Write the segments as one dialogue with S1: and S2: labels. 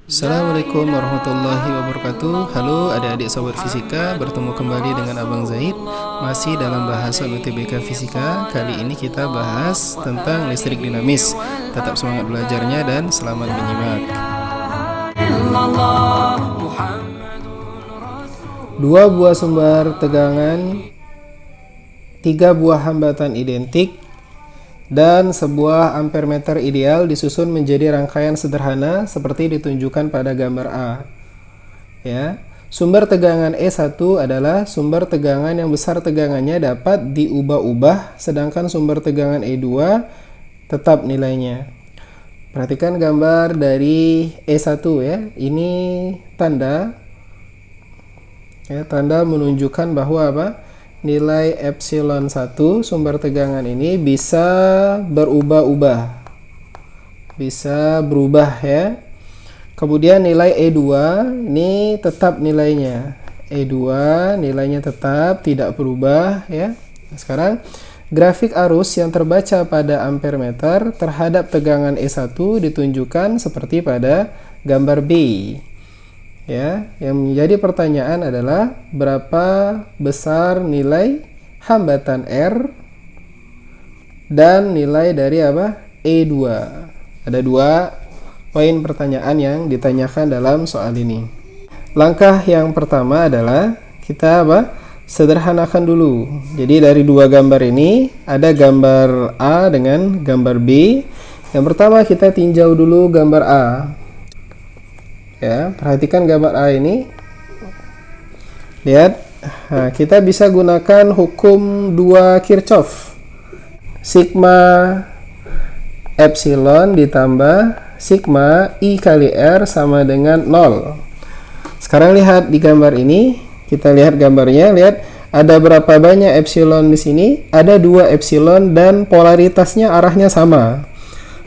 S1: Assalamualaikum warahmatullahi wabarakatuh. Halo adik-adik sobat fisika, bertemu kembali dengan Abang Zaid. Masih dalam bahasan UTBK Fisika. Kali ini kita bahas tentang listrik dinamis. Tetap semangat belajarnya dan selamat menyimak. Dua buah sumber tegangan, tiga buah hambatan identik, dan sebuah ampermeter ideal disusun menjadi rangkaian sederhana seperti ditunjukkan pada gambar A. Ya. Sumber tegangan E1 adalah sumber tegangan yang besar tegangannya dapat diubah-ubah, sedangkan sumber tegangan E2 tetap nilainya. Perhatikan gambar dari E1 ya. Ini tanda. Ya, tanda menunjukkan bahwa apa? Nilai epsilon 1 sumber tegangan ini bisa berubah-ubah, bisa berubah ya. Kemudian nilai E2 ini tetap nilainya, E2 nilainya tetap tidak berubah ya. Nah, sekarang grafik arus yang terbaca pada ampermeter terhadap tegangan E1 ditunjukkan seperti pada gambar B. Ya, yang menjadi pertanyaan adalah berapa besar nilai hambatan R dan nilai dari apa? E2. Ada dua poin pertanyaan yang ditanyakan dalam soal ini. Langkah yang pertama adalah kita apa? Sederhanakan dulu. Jadi dari dua gambar ini ada gambar A dengan gambar B. Yang pertama kita tinjau dulu gambar A. Ya, perhatikan gambar A ini. Lihat, nah, kita bisa gunakan hukum 2 Kirchhoff. Sigma epsilon ditambah sigma I kali R sama dengan 0. Sekarang lihat di gambar ini, kita lihat gambarnya, lihat ada berapa banyak epsilon di sini? Ada 2 epsilon dan polaritasnya arahnya sama.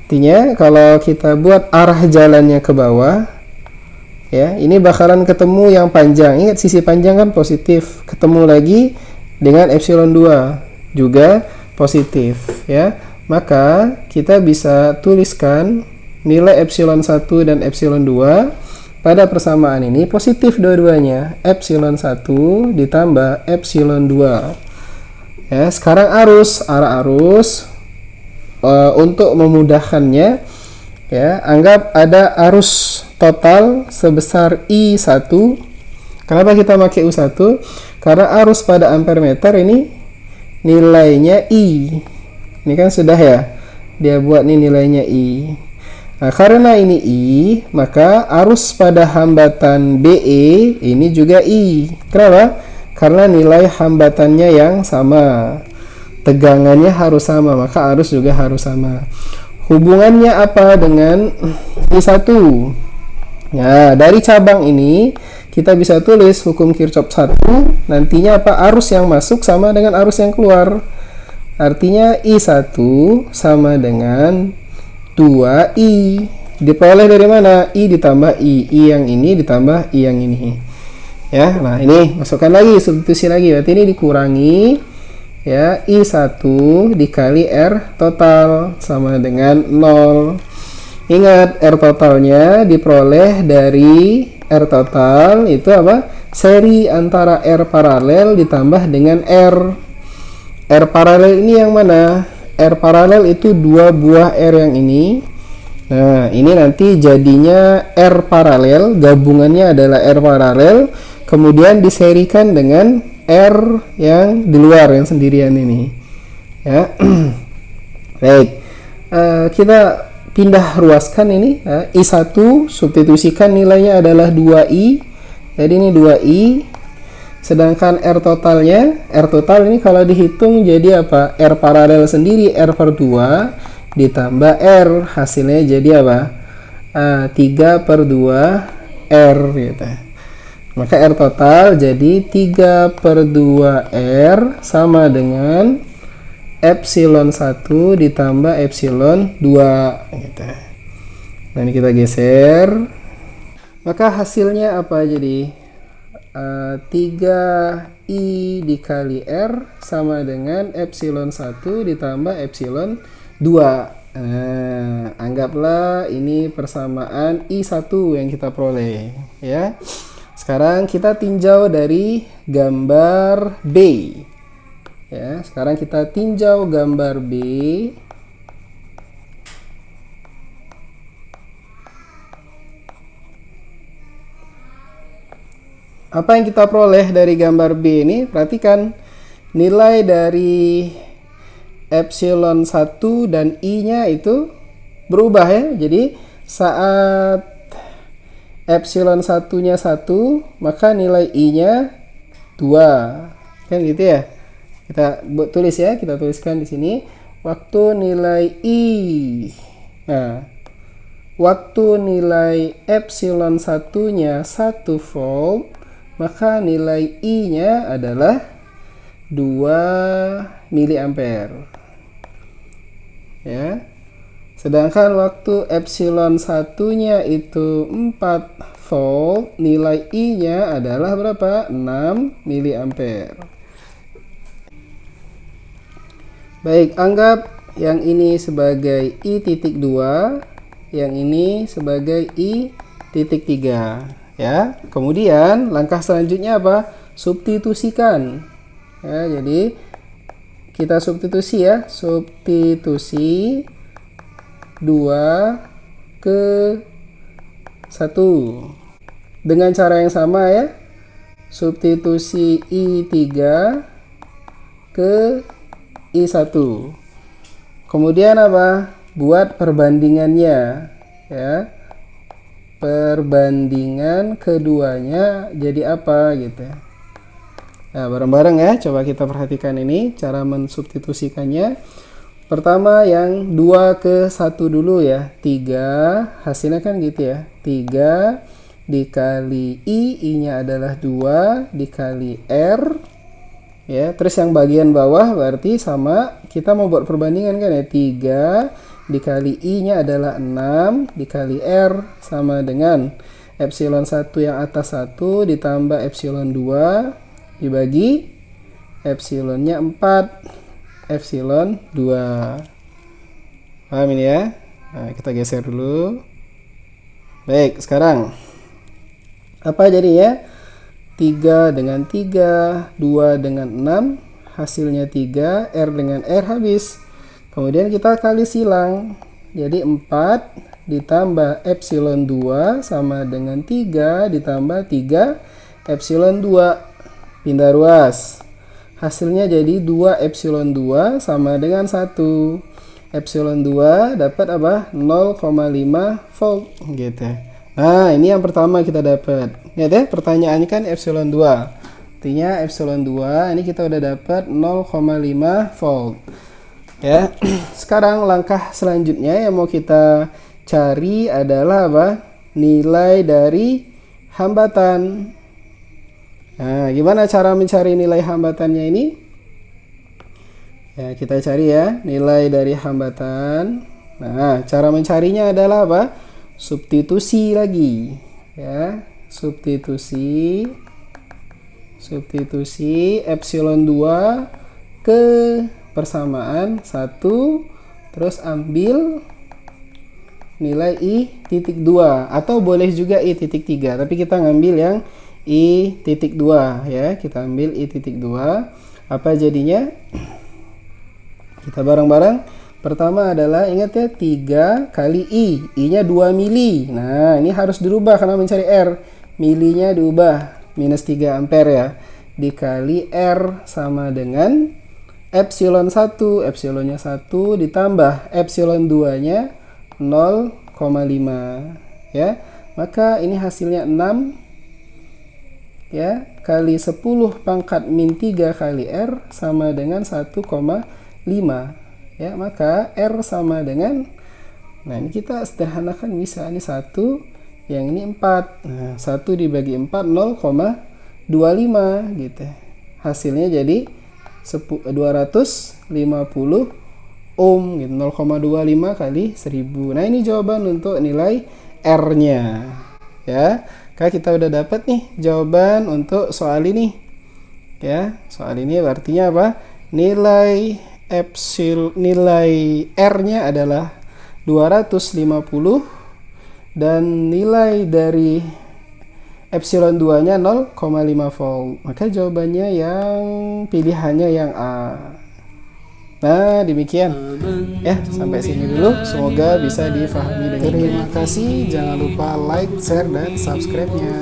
S1: Artinya kalau kita buat arah jalannya ke bawah, ya, ini bakalan ketemu yang panjang. Ingat sisi panjang kan positif. Ketemu lagi dengan epsilon 2 juga positif, ya. Maka kita bisa tuliskan nilai epsilon 1 dan epsilon 2 pada persamaan ini positif dua-duanya. Epsilon 1 ditambah epsilon 2. Ya, sekarang arah arus untuk memudahkannya, ya, anggap ada arus total sebesar I1. Kenapa kita pakai U1? Karena arus pada ampermeter ini nilainya I. Ini kan sudah ya, dia buat nih nilainya I. Nah, karena ini I, maka arus pada hambatan BE ini juga I. Kenapa? Karena nilai hambatannya yang sama. Tegangannya harus sama, maka arus juga harus sama. Hubungannya apa dengan I1? Ya, dari cabang ini kita bisa tulis hukum Kirchhoff 1. Nantinya apa? Arus yang masuk sama dengan arus yang keluar. Artinya I1 sama dengan 2I. Diperoleh dari mana? I ditambah I. I yang ini ditambah I yang ini. Ya, nah ini masukkan lagi, substitusi lagi. Berarti ini dikurangi, ya, I1 dikali R total sama dengan 0. Ingat, R totalnya diperoleh dari R total itu apa? Seri antara R paralel ditambah dengan R. R paralel ini yang mana? R paralel itu dua buah R yang ini. Nah, ini nanti jadinya R paralel, gabungannya adalah R paralel, kemudian diserikan dengan R yang di luar, yang sendirian ini. Ya. Baik. Kita pindah ruaskan ini, I1 substitusikan nilainya adalah 2I. Jadi ini 2I. Sedangkan R total ini kalau dihitung jadi apa? R paralel sendiri R per 2 ditambah R, hasilnya jadi apa? 3 per 2 R gitu. Maka R total jadi 3 per 2 R sama dengan epsilon 1 ditambah epsilon 2 gitu. Nah, ini kita geser. Maka hasilnya apa jadi? 3I dikali R sama dengan epsilon 1 ditambah epsilon 2. Nah, anggaplah ini persamaan I1 yang kita peroleh, ya. Sekarang kita tinjau dari gambar B. Ya, sekarang kita tinjau gambar B. Apa yang kita peroleh dari gambar B ini? Perhatikan nilai dari epsilon 1 dan I-nya itu berubah ya. Jadi saat epsilon 1-nya 1, maka nilai I-nya 2. Kan gitu ya. Kita tulis ya, kita tuliskan di sini waktu nilai I. Nah, waktu nilai epsilon 1-nya 1 volt, maka nilai I-nya adalah 2 miliampere. Ya. Sedangkan waktu epsilon 1-nya itu 4 volt, nilai I-nya adalah berapa? 6 miliampere. Baik, anggap yang ini sebagai I.2, yang ini sebagai I.3, ya. Kemudian langkah selanjutnya apa? Substitusikan. Ya, jadi kita substitusi ya, substitusi 2 ke 1 dengan cara yang sama ya, substitusi I3 ke I1. Kemudian apa? Buat perbandingannya ya, perbandingan keduanya jadi apa gitu. Nah, bareng-bareng ya, coba kita perhatikan ini cara mensubstitusikannya. Pertama yang 2 ke 1 dulu ya, 3, hasilnya kan gitu ya, 3 dikali I-nya adalah 2 dikali R ya, terus yang bagian bawah berarti sama, kita mau buat perbandingan kan ya, 3 dikali I-nya adalah 6 dikali R sama dengan epsilon 1 yang atas 1 ditambah epsilon 2 dibagi epsilonnya 4 epsilon 2. Paham ini ya? Nah, kita geser dulu. Baik, sekarang apa jadinya? 3 dengan 3, 2 dengan 6, hasilnya 3, R dengan R habis. Kemudian kita kali silang. Jadi 4 ditambah epsilon 2 sama dengan 3 ditambah 3 epsilon 2. Pindah ruas. Hasilnya jadi 2 epsilon 2 sama dengan 1. Epsilon 2 dapat apa? 0,5 volt gitu. Nah, ini yang pertama kita dapat. Lihat ya, pertanyaannya kan epsilon 2. Artinya epsilon 2 ini kita udah dapat 0,5 volt. Ya. Sekarang langkah selanjutnya yang mau kita cari adalah apa? Nilai dari hambatan. Nah, gimana cara mencari nilai hambatannya ini? Ya, kita cari ya, nilai dari hambatan. Nah, cara mencarinya adalah apa? Substitusi lagi. Ya, substitusi epsilon 2 ke persamaan 1, terus ambil nilai I.2 atau boleh juga I.3, tapi kita ngambil yang I.2 ya, kita ambil I.2. Apa jadinya? Kita bareng-bareng. Pertama adalah ingat ya, 3 kali I-nya 2 mili. Nah, ini harus dirubah karena mencari R. Milinya diubah minus 3 ampere ya, dikali R sama dengan epsilon 1, epsilonnya 1 ditambah epsilon 2 nya 0,5 ya. Maka ini hasilnya 6 ya, kali 10 pangkat min 3 kali R sama dengan 1,5 ya. Maka R sama dengan, nah ini kita sederhanakan bisa, ini 1, yang ini 4. Nah, 1 dibagi 4 0,25 gitu. Hasilnya jadi 250 ohm gitu, 0,25 kali 1000. Nah, ini jawaban untuk nilai R-nya ya. Kita udah dapat nih jawaban untuk soal ini ya. Soal ini artinya apa? Nilai R-nya adalah 250 dan nilai dari epsilon 2 nya 0,5 volt. Maka jawabannya yang pilihannya yang A. Nah, demikian ya, sampai sini dulu, semoga bisa difahami dengan baik. Terima kasih, jangan lupa like, share, dan subscribe-nya.